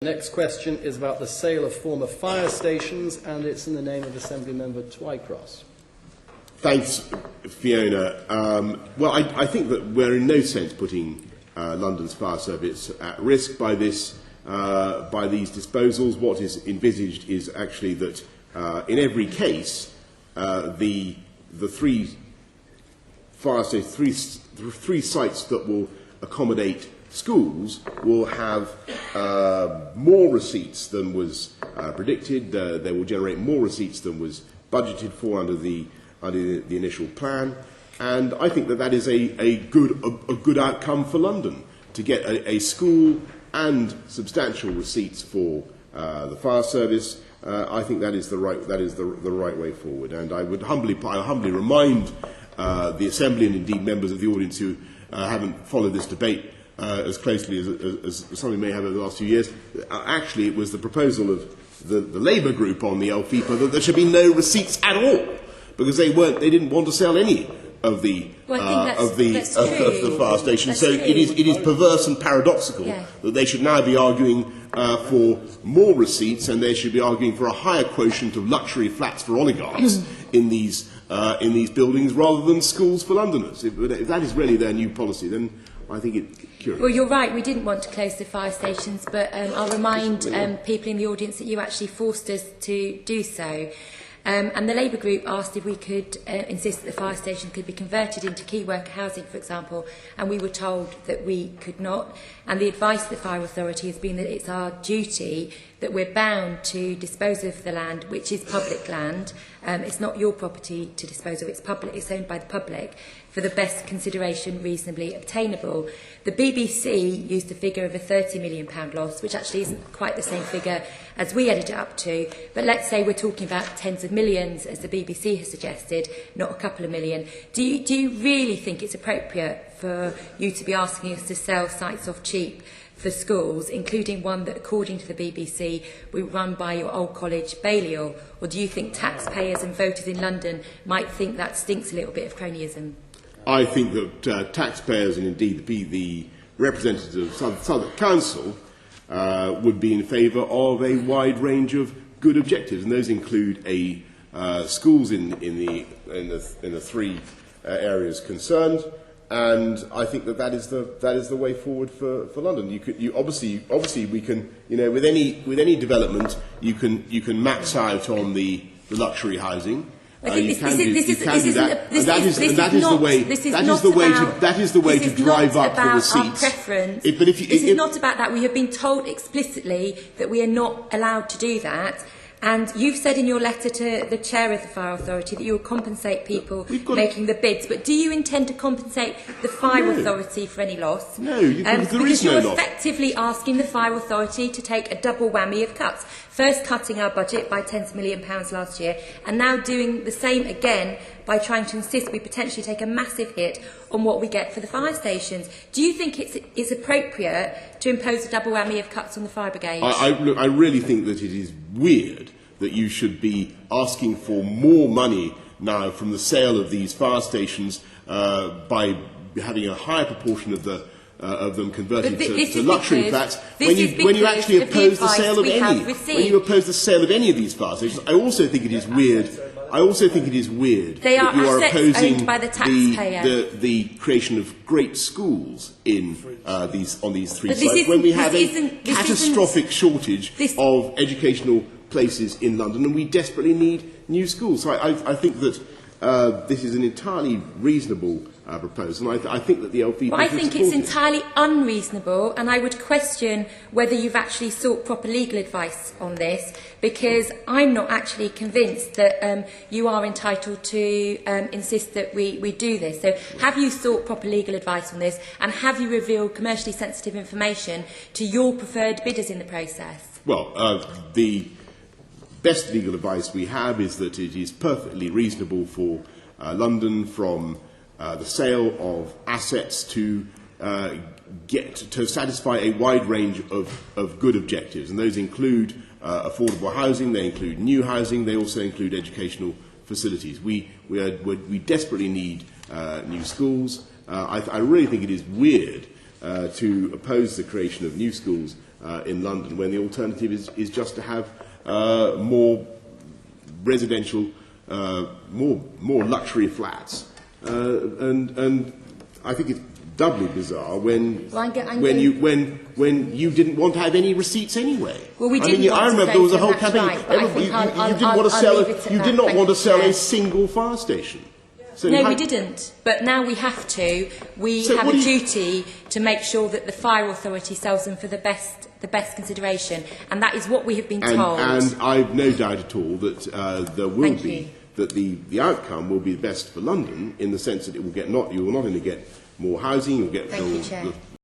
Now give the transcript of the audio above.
The next question is about the sale of former fire stations, and it's in the name of Assembly Member Twycross. Thanks, Fiona. Well, I think that we're in no sense putting London's fire service at risk by these disposals. What is envisaged is actually that in every case, the three fire stations, three sites that will accommodate schools will have more receipts than was predicted. They will generate more receipts than was budgeted for under the initial plan, and I think that is a good outcome for London to get a school and substantial receipts for the fire service. I think that is the right way forward, and I would humbly remind the Assembly and indeed members of the audience who haven't followed this debate as closely as some may have over the last few years. Actually, it was the proposal of the Labour group on the LFIPA that there should be no receipts at all, because they didn't want to sell any of the fire station. So it is perverse and paradoxical that they should now be arguing for more receipts, and they should be arguing for a higher quotient of luxury flats for oligarchs in these buildings rather than schools for Londoners. If that is really their new policy, then I think it's curious. Well, you're right, we didn't want to close the fire stations, but I'll remind people in the audience that you actually forced us to do so. And the Labour group asked if we could insist that the fire station could be converted into key worker housing, for example, and we were told that we could not. And the advice of the Fire Authority has been that it's our duty, that we're bound to dispose of the land, which is public land. It's not your property to dispose of, it's public, it's owned by the public, for the best consideration reasonably obtainable. The BBC used a figure of a £30 million loss, which actually isn't quite the same figure as we added it up to, but let's say we're talking about tens of millions, as the BBC has suggested, not a couple of million. Do you really think it's appropriate for you to be asking us to sell sites off cheap for schools, including one that, according to the BBC, we run by your old college, Balliol? Or do you think taxpayers and voters in London might think that stinks a little bit of cronyism? I think that taxpayers and indeed the representatives of Southwark Council would be in favour of a wide range of good objectives, and those include schools in the three areas concerned. And I think that is the way forward for London. Obviously we can, with any development you can max out on the luxury housing. You can do that, and that is the way to drive up the receipts. This is not about that. We have been told explicitly that we are not allowed to do that. And you've said in your letter to the chair of the Fire Authority that you will compensate people making the bids. But do you intend to compensate the Fire Authority for any loss? No, because you're effectively asking the Fire Authority to take a double whammy of cuts. First cutting our budget by £10 million last year, and now doing the same again by trying to insist we potentially take a massive hit on what we get for the fire stations. Do you think it's appropriate to impose a double whammy of cuts on the fire brigade? I really think that it is weird that you should be asking for more money now from the sale of these fire stations by having a higher proportion of them converted to luxury flats when you actually oppose the sale of any. When you oppose the sale of any of these fire stations, I also think it is weird. They are that you are opposing by the taxpayer. the creation of great schools on these three sites when we have a catastrophic shortage of educational places in London, and we desperately need new schools. So I think that this is an entirely reasonable proposal, and I think that the LFIPA I think it's entirely unreasonable, and I would question whether you've actually sought proper legal advice on this, because I'm not actually convinced that you are entitled to insist that we do this. So have you sought proper legal advice on this, and have you revealed commercially sensitive information to your preferred bidders in the process? Well, the best legal advice we have is that it is perfectly reasonable for London, from the sale of assets to satisfy a wide range of good objectives, and those include affordable housing, they include new housing, they also include educational facilities. We desperately need new schools. I really think it is weird to oppose the creation of new schools in London when the alternative is just to have more residential, more luxury flats. And I think it's doubly bizarre when you didn't want to have any receipts anyway. Well, we didn't. I remember there was a whole campaign. You did not want to sell a single fire station. So no, we didn't. But now we have to. We have a duty to make sure that the fire authority sells them for the best consideration, and that is what we have been told. And I've no doubt at all that there will be that the outcome will be best for London in the sense that it will get you will not only get more housing, you'll get